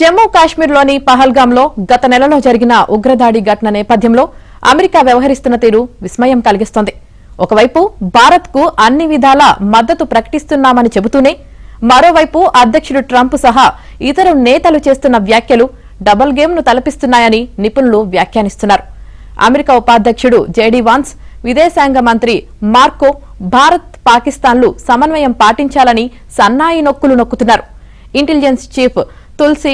జమ్మూ కాశ్మీర్లోని పహల్గాంలో గత నెలలో జరిగిన ఉగ్రదాడి ఘటన నేపథ్యంలో అమెరికా వ్యవహరిస్తున్న తీరు విస్మయం కలిగిస్తోంది. ఒకవైపు భారత్కు అన్ని విధాలా మద్దతు ప్రకటిస్తున్నామని చెబుతూనే మరోవైపు అధ్యక్షుడు ట్రంప్ సహా ఇతర నేతలు చేస్తున్న వ్యాఖ్యలు డబుల్ గేమ్ను తలపిస్తున్నాయని నిపుణులు వ్యాఖ్యానిస్తున్నారు. అమెరికా ఉపాధ్యక్షుడు జేడీ వాన్స్, విదేశాంగ మంత్రి మార్కో భారత్, పాకిస్తాన్లు సమన్వయం పాటించాలని సన్నాయి నొక్కులు నొక్కుతున్నారు. ఇంటెలిజెన్స్ చీఫ్ తుల్సీ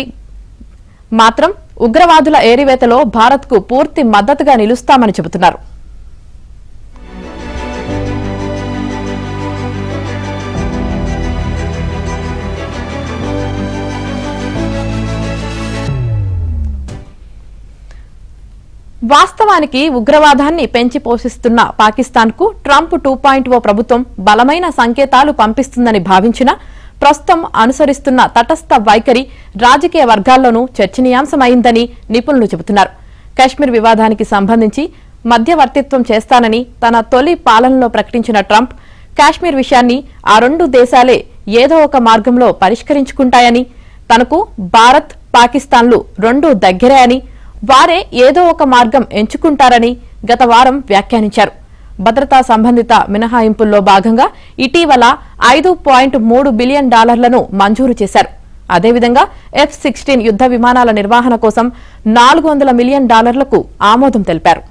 మాత్రం ఉగ్రవాదుల ఏరివేతలో భారత్కు పూర్తి మద్దతుగా నిలుస్తామని చెబుతున్నారు. వాస్తవానికి ఉగ్రవాదాన్ని పెంచి పోషిస్తున్న పాకిస్తాన్కు ట్రంప్ 2.0 ప్రభుత్వం బలమైన సంకేతాలు పంపిస్తుందని భావించినా ప్రస్తుతం అనుసరిస్తున్న తటస్థ వైఖరి రాజకీయ వర్గాల్లోనూ చర్చనీయాంశమైందని నిపుణులు చెబుతున్నారు. కశ్మీర్ వివాదానికి సంబంధించి మధ్యవర్తిత్వం చేస్తానని తన తొలి పాలనలో ప్రకటించిన ట్రంప్ కాశ్మీర్ విషయాన్ని ఆ రెండు దేశాలే ఏదో ఒక మార్గంలో పరిష్కరించుకుంటాయని, తనకు భారత్, పాకిస్తాన్లు రెండూ దగ్గరే అని, వారే ఏదో ఒక మార్గం ఎంచుకుంటారని గత వారం వ్యాఖ్యానించారు. భద్రతా సంబంధిత మినహాయింపుల్లో భాగంగా ఇటీవల $5.3 బిలియన్ మంజూరు చేశారు. అదేవిధంగా F-16 యుద్ధ విమానాల నిర్వహణ కోసం $400 మిలియన్ ఆమోదం తెలిపారు.